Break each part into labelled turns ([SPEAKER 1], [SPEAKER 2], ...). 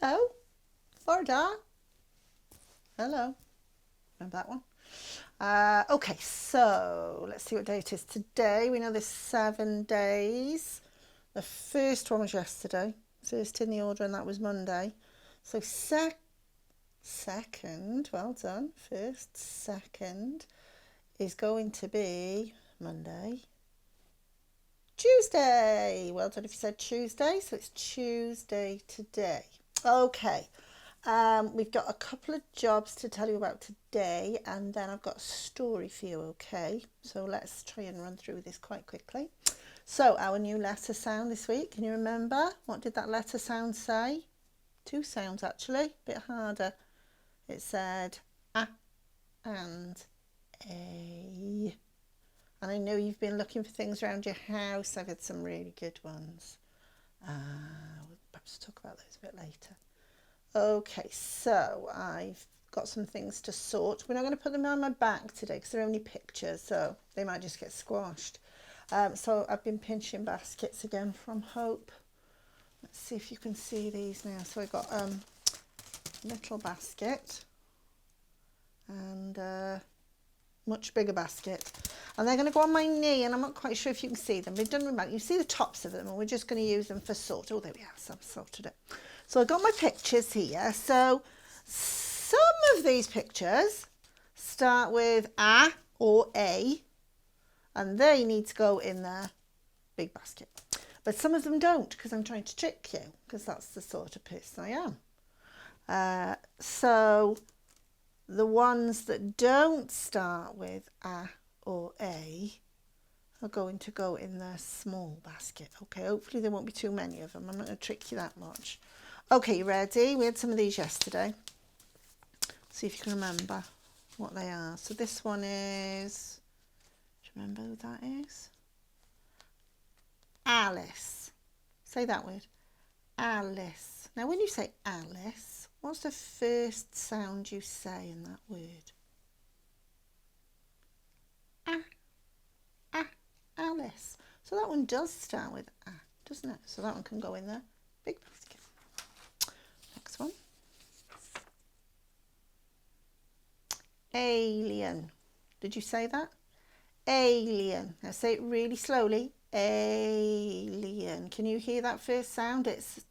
[SPEAKER 1] Hello, Florida. Hello. Remember that one? Okay, so let's see what day it is today. We know there's 7 days. The first one was yesterday, first in the order, and that was Monday. So second, well done. First, second is going to be Monday, Tuesday. Well done if you said Tuesday. So it's Tuesday today. Okay. We've got a couple of jobs to tell you about today, and then I've got a story for you, okay? So let's try and run through this quite quickly. So, our new letter sound this week, can you remember? What did that letter sound say? Two sounds actually, a bit harder. It said A and A. And I know you've been looking for things around your house. I've had some really good ones. We'll perhaps talk about those a bit later. Okay, so I've got some things to sort. We're not going to put them on my back today because they're only pictures, so they might just get squashed. So I've been pinching baskets again from Hope. Let's see if you can see these now. So I've got a little basket and a much bigger basket. And they're going to go on my knee, and I'm not quite sure if you can see them. But it doesn't matter. You see the tops of them, and we're just going to use them for sort. Oh, there we are. So I've sorted it. So I've got my pictures here. So some of these pictures start with A or A, and they need to go in the big basket. But some of them don't, because I'm trying to trick you, because that's the sort of person I am. So the ones that don't start with A or A are going to go in the small basket. Okay, hopefully there won't be too many of them. I'm not going to trick you that much. Okay, you ready? We had some of these yesterday. See if you can remember what they are. So this one is, do you remember who that is? Alice. Say that word. Alice. Now when you say Alice, what's the first sound you say in that word? Alice. So that one does start with A, doesn't it? So that one can go in the big basket. Next one. Alien. Did you say that? Alien. Now say it really slowly. Alien. Can you hear that first sound? It's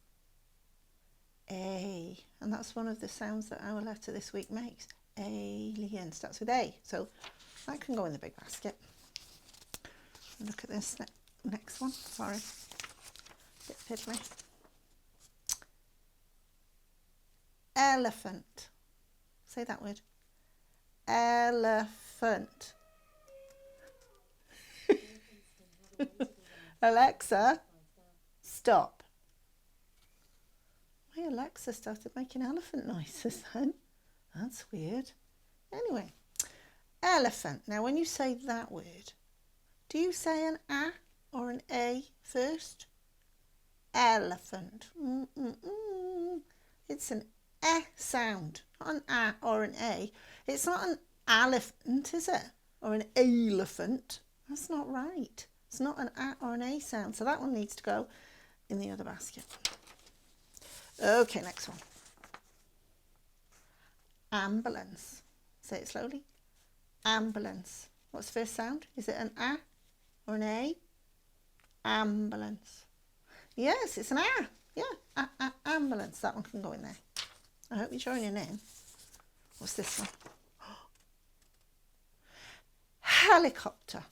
[SPEAKER 1] A. And that's one of the sounds that our letter this week makes. Alien. Starts with A. So that can go in the big basket. Look at this next one. Sorry. Bit fiddly. Elephant. Say that word. Elephant. Alexa, stop. My Alexa started making elephant noises then. That's weird. Anyway, elephant. Now when you say that word, do you say an A or an A first? Elephant. It's an E sound, not an A or an A. It's not an elephant, is it? Or an elephant. That's not right. It's not an A or an A sound. So that one needs to go in the other basket. Okay, next one. Ambulance. Say it slowly. Ambulance. What's the first sound? Is it an A or an A? Ambulance. Yes, it's an A. Yeah, ambulance. That one can go in there. I hope you're joining in. What's this one? Helicopter.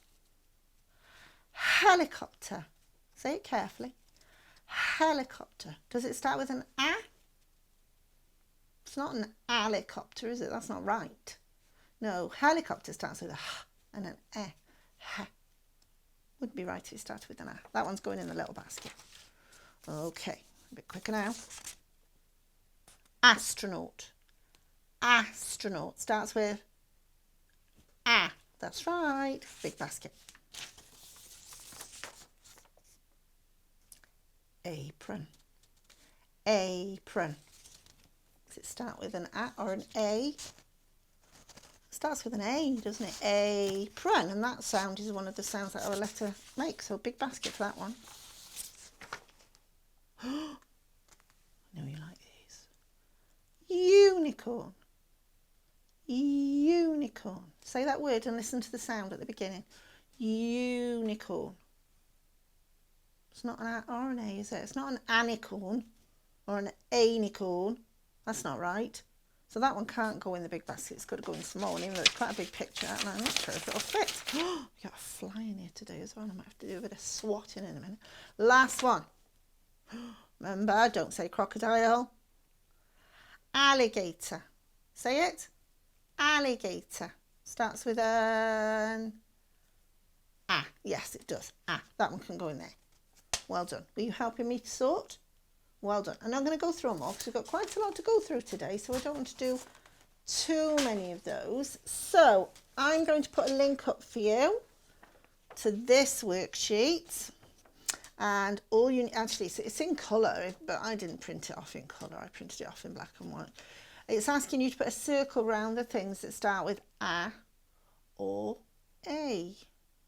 [SPEAKER 1] Helicopter. Say it carefully. Helicopter. Does it start with an A? It's not an helicopter, is it? That's not right. No, helicopter starts with a H and an E. H. Would be right if it started with an A. That one's going in the little basket. Okay, a bit quicker now. Astronaut. Astronaut starts with A. That's right. Big basket. Apron. Apron. Does it start with an A or an A? It starts with an A, doesn't it? Apron. And that sound is one of the sounds that our letter makes. So big basket for that one. I know you like these. unicorn, unicorn. Say that word and listen to the sound at the beginning. Unicorn. It's not an or an A, is it? It's not an anicorn or an anicorn. That's not right. So that one can't go in the big basket. It's got to go in small one, even though it's quite a big picture. And I'm not sure if it'll fit. You got a fly in here today as well. I might have to do a bit of swatting in a minute. Last one. Remember, don't say crocodile. Alligator. Say it. Alligator. Starts with an ah. Yes, it does. Ah, that one can go in there. Well done. Were you helping me to sort? Well done. And I'm going to go through them all because we've got quite a lot to go through today, so I don't want to do too many of those. So I'm going to put a link up for you to this worksheet. And all you actually, it's in colour, but I didn't print it off in colour. I printed it off in black and white. It's asking you to put a circle around the things that start with A or A.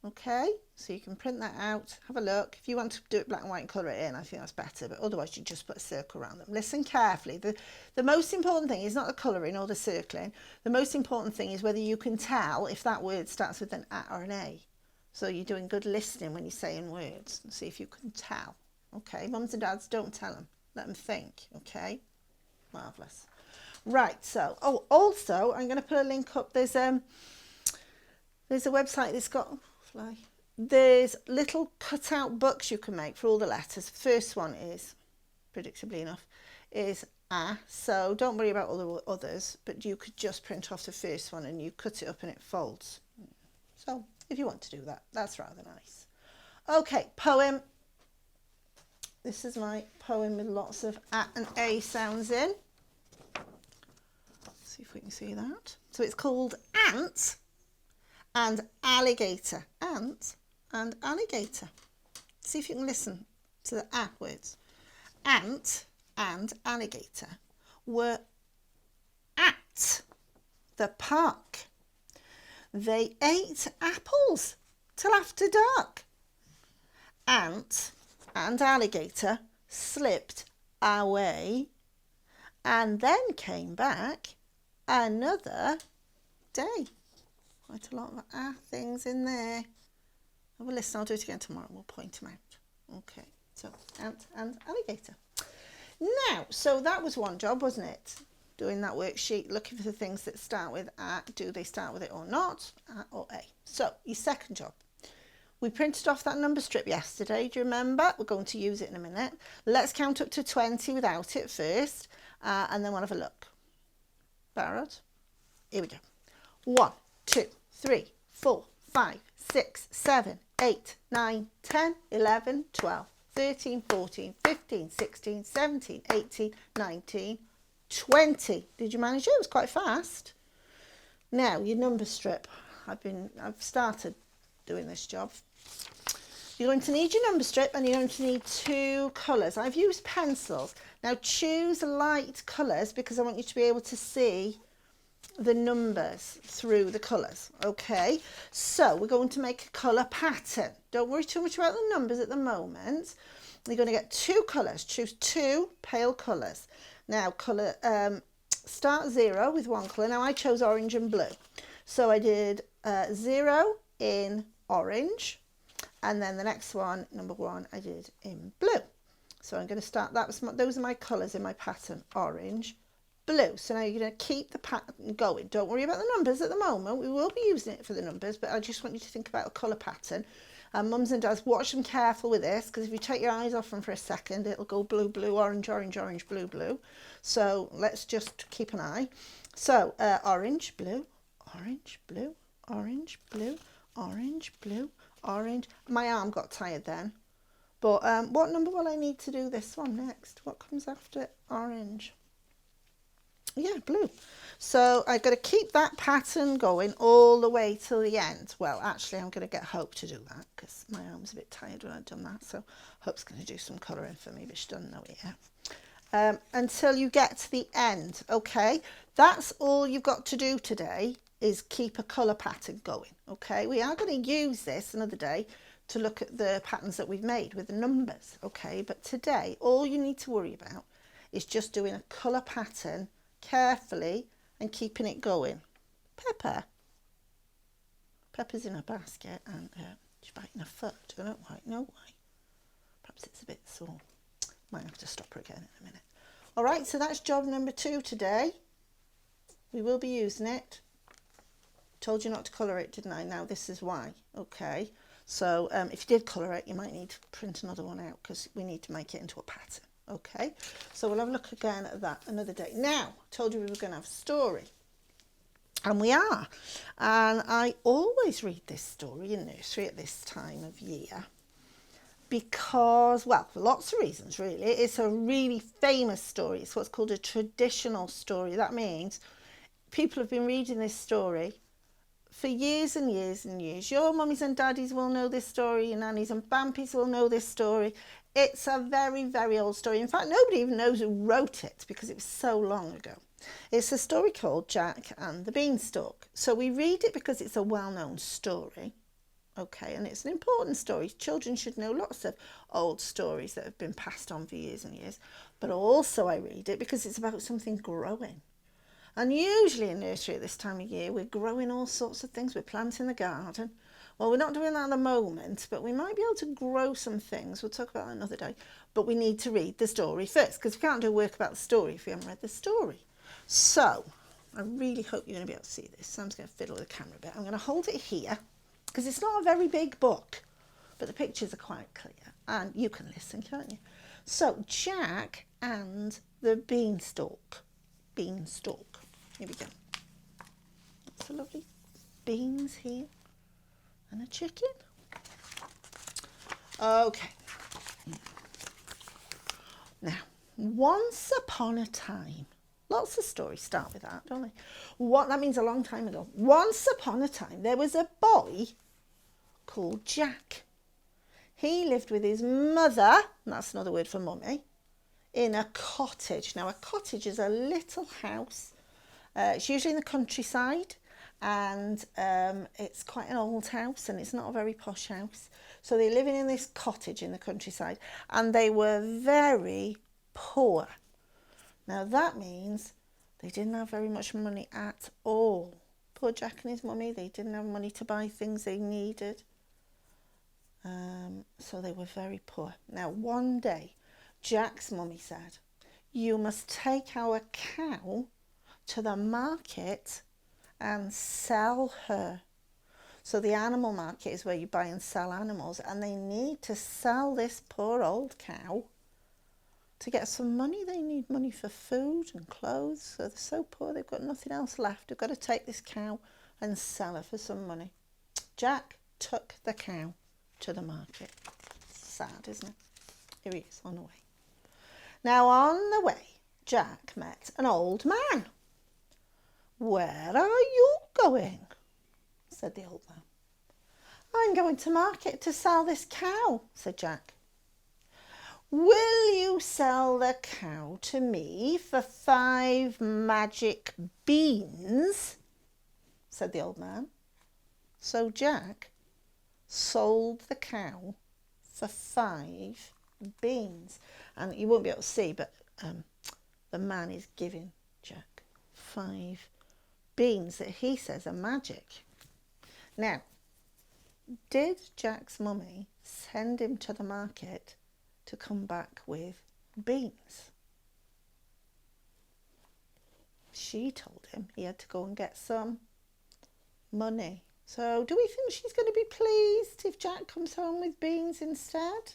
[SPEAKER 1] Okay, so you can print that out, have a look. If you want to do it black and white and colour it in, I think that's better, but otherwise you just put a circle around them. Listen carefully. The most important thing is not the colouring or the circling. The most important thing is whether you can tell if that word starts with an A or an A. So you're doing good listening when you're saying words. See if you can tell. Okay, mums and dads, don't tell them. Let them think, okay? Marvellous. Right, so, oh, also, I'm going to put a link up. There's a website that's got... There's little cut-out books you can make for all the letters. First one is, predictably enough, is A. So don't worry about all the others, but you could just print off the first one and you cut it up and it folds. So if you want to do that, that's rather nice. Okay, poem. This is my poem with lots of A and A sounds in. Let's see if we can see that. So it's called Ant and Alligator. Ant and alligator. See if you can listen to the A words. Ant and alligator were at the park. They ate apples till after dark. Ant and alligator slipped away and then came back another day. Quite a lot of things in there. Have a listen, I'll do it again tomorrow. We'll point them out. Okay, so ant and alligator. Now, so that was one job, wasn't it? Doing that worksheet, looking for the things that start with A. Do they start with it or not? A or A. So, your second job. We printed off that number strip yesterday. Do you remember? We're going to use it in a minute. Let's count up to 20 without it first, and then we'll have a look. Barrett? Here we go. 1, 2, 3, 4, 5, 6, 7, 8, 9, 10, 11, 12, 13, 14, 15, 16, 17, 18, 19, 20. Did you manage it? It was quite fast. Now, your number strip. I've started doing this job. You're going to need your number strip and you're going to need 2 colours. I've used pencils. Now choose light colours because I want you to be able to see the numbers through the colours. Okay, so we're going to make a colour pattern. Don't worry too much about the numbers at the moment. You're going to get 2 colours. Choose 2 pale colours. Now colour, start 0 with 1 colour. Now I chose orange and blue. So I did 0 in orange, and then the next one, number 1, I did in blue. So I'm going to start, those are my colours in my pattern, orange, blue. So now you're going to keep the pattern going. Don't worry about the numbers at the moment. We will be using it for the numbers, but I just want you to think about a colour pattern. And mums and dads, watch them careful with this, because if you take your eyes off them for a second, it'll go blue, blue, orange, orange, orange, blue, blue. So let's just keep an eye. So orange, blue, orange, blue, orange, blue, orange, blue, orange. My arm got tired then. But what number will I need to do this one next? What comes after orange? Yeah, blue. So I've got to keep that pattern going all the way till the end. Well, actually, I'm going to get Hope to do that because my arm's a bit tired when I've done that. So Hope's going to do some colouring for me, but she doesn't know it yet. Until you get to the end, okay? That's all you've got to do today is keep a colour pattern going, okay? We are going to use this another day to look at the patterns that we've made with the numbers, okay? But today, all you need to worry about is just doing a colour pattern carefully and keeping it going. Pepper's in a basket and she's biting her foot. I don't quite know why. Perhaps it's a bit sore. Might have to stop her again in a minute. All right, so that's job number 2 today. We will be using it. Told you not to colour it, didn't I? Now this is why. Okay, so if you did colour it, you might need to print another one out because we need to make it into a pattern. Okay, so we'll have a look again at that another day. Now, told you we were going to have a story. And we are. And I always read this story in nursery at this time of year because, well, for lots of reasons, really. It's a really famous story. It's what's called a traditional story. That means people have been reading this story for years and years and years. Your mummies and daddies will know this story. Your nannies and bampies will know this story. It's a very, very old story. In fact, nobody even knows who wrote it because it was so long ago. It's a story called Jack and the Beanstalk. So we read it because it's a well-known story. Okay, and it's an important story. Children should know lots of old stories that have been passed on for years and years. But also I read it because it's about something growing. And usually in nursery at this time of year, we're growing all sorts of things. We're planting the garden. Well, we're not doing that at the moment, but we might be able to grow some things. We'll talk about that another day. But we need to read the story first because we can't do work about the story if we haven't read the story. So, I really hope you're going to be able to see this. Sam's going to fiddle with the camera a bit. I'm going to hold it here because it's not a very big book, but the pictures are quite clear and you can listen, can't you? So, Jack and the Beanstalk. Beanstalk. Here we go. That's a lovely beans here and a chicken. Okay. Now, once upon a time, lots of stories start with that, don't they? That means a long time ago. Once upon a time, there was a boy called Jack. He lived with his mother, and that's another word for mummy, in a cottage. Now, a cottage is a little house. It's usually in the countryside, and it's quite an old house, and it's not a very posh house. So they're living in this cottage in the countryside, and they were very poor. Now that means they didn't have very much money at all. Poor Jack and his mummy, they didn't have money to buy things they needed. So they were very poor. Now one day, Jack's mummy said, "You must take our cow to the market and sell her." So the animal market is where you buy and sell animals, and they need to sell this poor old cow to get some money. They need money for food and clothes. So they're so poor, they've got nothing else left. They've got to take this cow and sell her for some money. Jack took the cow to the market. Sad, isn't it? Here he is on the way. Now on the way, Jack met an old man. "Where are you going?" said the old man. "I'm going to market to sell this cow," said Jack. "Will you sell the cow to me for 5 magic beans?" said the old man. So Jack sold the cow for 5 beans. And you won't be able to see, but the man is giving Jack 5 beans that he says are magic. Now, did Jack's mummy send him to the market to come back with beans? She told him he had to go and get some money. So do we think she's going to be pleased if Jack comes home with beans instead?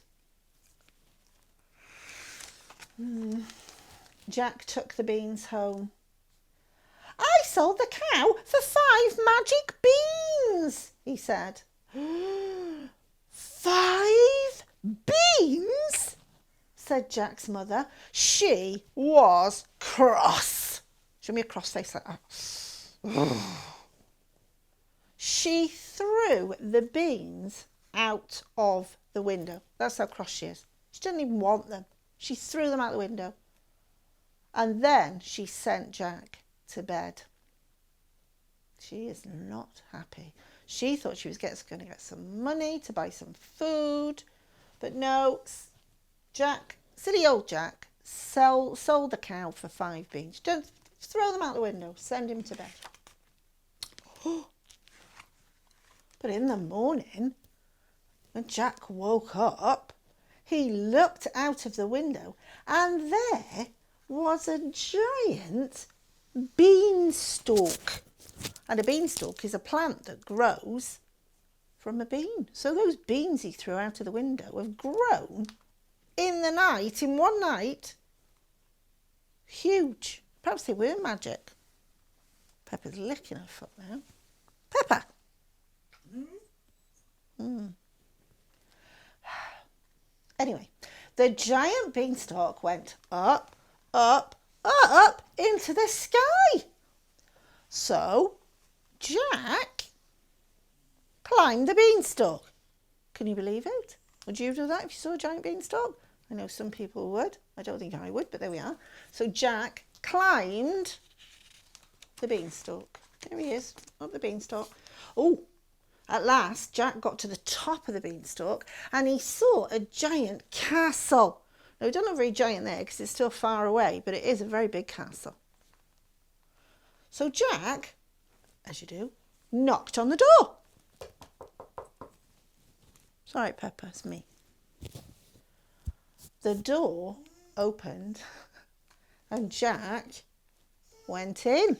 [SPEAKER 1] Jack took the beans home. "I sold the cow for 5 magic beans," he said. 5 beans? said Jack's mother. She was cross. Show me a cross face like that. She threw the beans out of the window. That's how cross she is. She didn't even want them. She threw them out the window. And then she sent Jack to bed. She is not happy. She thought she was going to get some money to buy some food. But no, Jack, silly old Jack, sold the cow for 5 beans. Don't Throw them out the window. Send him to bed. But in the morning, when Jack woke up, he looked out of the window and there was a giant beanstalk. And a beanstalk is a plant that grows from a bean. So those beans he threw out of the window have grown in the night, in one night. Huge. Perhaps they were magic. Peppa's licking her foot now. Peppa. Anyway, the giant beanstalk went up, up, up into the sky. So Jack climbed the beanstalk. Can you believe it? Would you do that if you saw a giant beanstalk? I know some people would. I don't think I would, but there we are. So Jack climbed the beanstalk. There he is, up the beanstalk. Oh, at last Jack got to the top of the beanstalk and he saw a giant castle. Now, it doesn't look very giant there because it's still far away, but it is a very big castle. So Jack, as you do, knocked on the door. Sorry, Peppa, it's me. The door opened and Jack went in.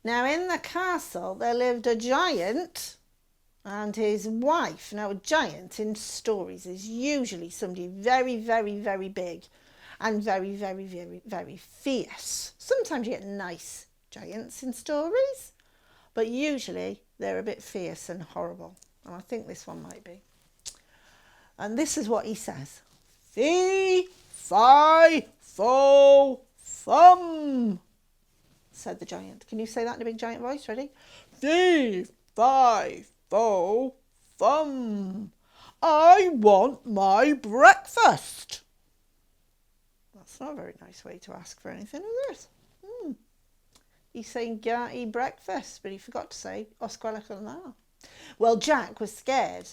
[SPEAKER 1] Now, in the castle, there lived a giant and his wife. Now, a giant in stories is usually somebody very, very, very big and very, very, very, very fierce. Sometimes you get nice giants in stories, but usually they're a bit fierce and horrible. And I think this one might be. And this is what he says. Fee, fi, fo, fum, said the giant. Can you say that in a big giant voice? Ready? Fee, fi, fo, fum. I want my breakfast. That's not a very nice way to ask for anything, is it? He's saying eat breakfast, but he forgot to say osquela colonel. Well, Jack was scared.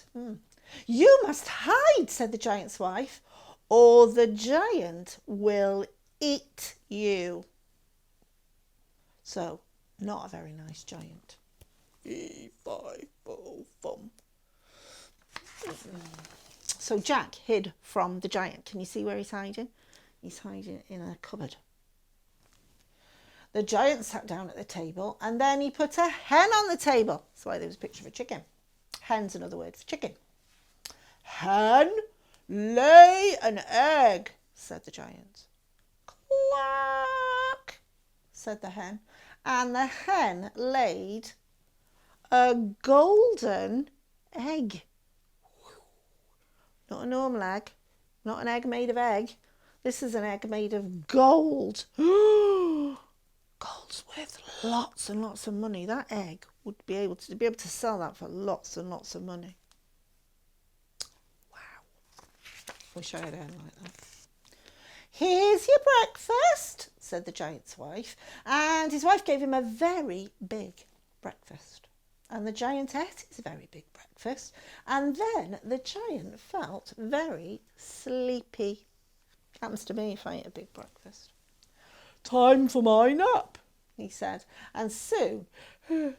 [SPEAKER 1] You must hide, said the giant's wife, or the giant will eat you. So, not a very nice giant. So Jack hid from the giant. Can you see where he's hiding? He's hiding in a cupboard. The giant sat down at the table and then he put a hen on the table. That's why there was a picture of a chicken. Hen's another word for chicken. Hen, lay an egg, said the giant. Cluck, said the hen. And the hen laid a golden egg. Not a normal egg, not an egg made of egg. This is an egg made of gold. Gold's worth lots and lots of money. That egg would be able to sell that for lots and lots of money. Wow. Wish I had a hen like that. Here's your breakfast, said the giant's wife. And his wife gave him a very big breakfast. And the giant ate his very big breakfast. And then the giant felt very sleepy. Happens to me if I eat a big breakfast. Time for my nap, he said. And soon the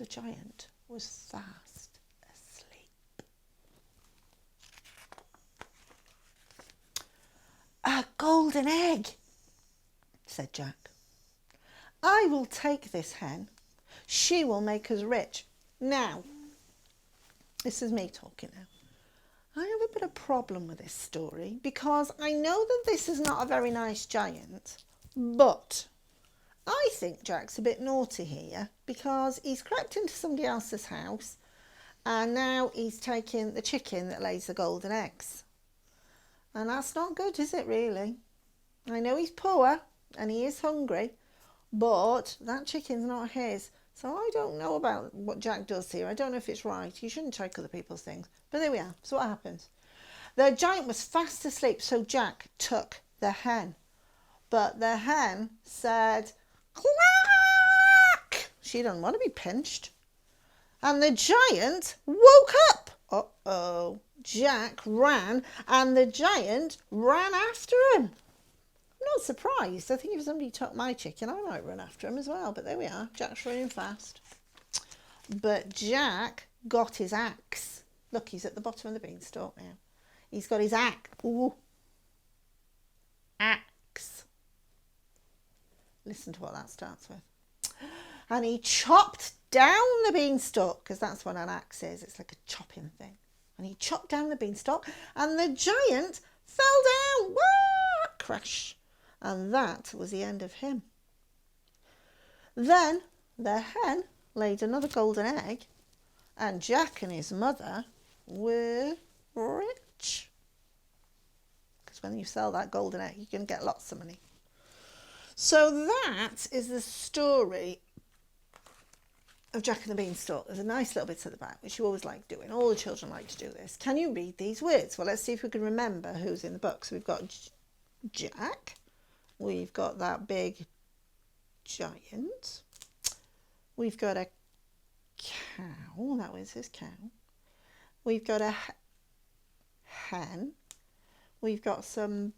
[SPEAKER 1] giant was fast asleep. A golden egg, said Jack. I will take this hen. She will make us rich. Now, this is me talking now. I have a bit of problem with this story because I know that this is not a very nice giant, but I think Jack's a bit naughty here because he's crept into somebody else's house and now he's taking the chicken that lays the golden eggs. And that's not good, is it really? I know he's poor and he is hungry, but that chicken's not his. So I don't know about what Jack does here. I don't know if it's right. You shouldn't take other people's things. But there we are. So what happens? The giant was fast asleep, so Jack took the hen. But the hen said, "Quack!" She didn't want to be pinched. And the giant woke up Uh-oh. Jack ran and the giant ran after him. I'm not surprised. I think if somebody took my chicken, I might run after him as well. But there we are. Jack's running fast. But Jack got his axe. Look, he's at the bottom of the beanstalk now. He's got his axe. Ooh. Axe. Listen to what that starts with. And he chopped down the beanstalk, because that's what an axe is. It's like a chopping thing. And he chopped down the beanstalk, and the giant fell down. Wah! Crash. And that was the end of him. Then the hen laid another golden egg, and Jack and his mother were rich. Because when you sell that golden egg, you can get lots of money. So that is the story of Jack and the Beanstalk. There's a nice little bit at the back, which you always like doing. All the children like to do this. Can you read these words? Well, let's see if we can remember who's in the book. So we've got Jack. We've got that big giant. We've got a cow. That was his cow. We've got a hen. We've got some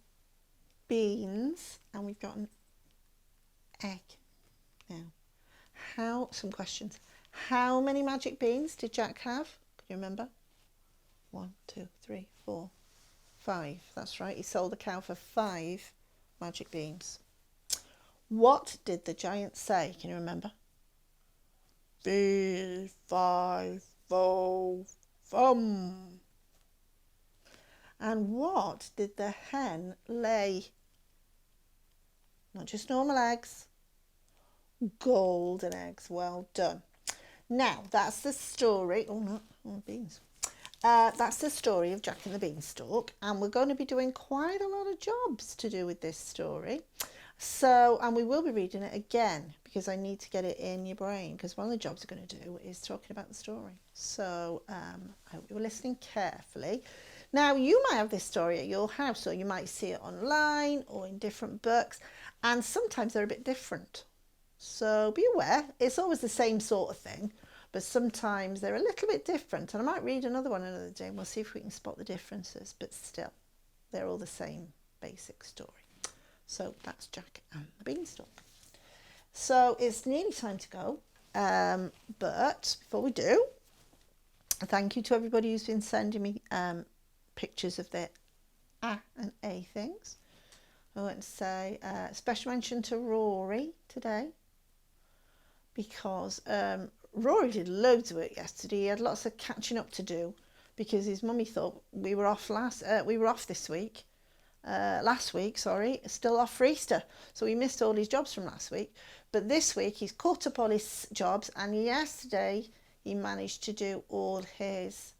[SPEAKER 1] beans. And we've got an egg. Now, some questions. How many magic beans did Jack have? Can you remember? 1, 2, 3, 4, 5. That's right. He sold the cow for 5 magic beans. What did the giant say? Can you remember? 3, 5, 4, fum. And what did the hen lay? Not just normal eggs. Golden eggs. Well done. Now, that's the story. Oh, no. Oh, beans. That's the story of Jack and the Beanstalk. And we're going to be doing quite a lot of jobs to do with this story. So, and we will be reading it again because I need to get it in your brain, because one of the jobs we're going to do is talking about the story. So, I hope you were listening carefully. Now, you might have this story at your house, or you might see it online or in different books, and sometimes they're a bit different. So be aware, it's always the same sort of thing, but sometimes they're a little bit different. And I might read another one another day and we'll see if we can spot the differences, but still, they're all the same basic story. So that's Jack and the Beanstalk. So it's nearly time to go, but before we do, thank you to everybody who's been sending me pictures of their A and A things. I want to say special mention to Rory today, because Rory did loads of work yesterday. He had lots of catching up to do because his mummy thought we were off this week. Last week, still off for Easter. So he missed all his jobs from last week. But this week he's caught up all his jobs, and yesterday he managed to do all his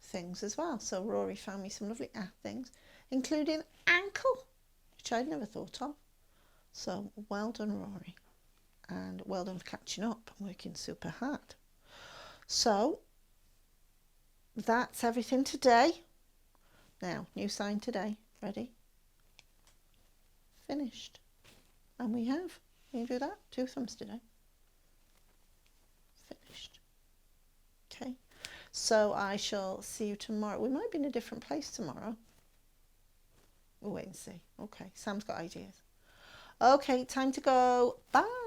[SPEAKER 1] things as well. So Rory found me some lovely things, including ankle, which I'd never thought of. So well done, Rory. And well done for catching up and working super hard. So that's everything today. Now, new sign today. Ready? Finished. And we have. Can you do that? 2 thumbs today. Finished. Okay. So I shall see you tomorrow. We might be in a different place tomorrow. We'll wait and see. Okay. Sam's got ideas. Okay, time to go. Bye.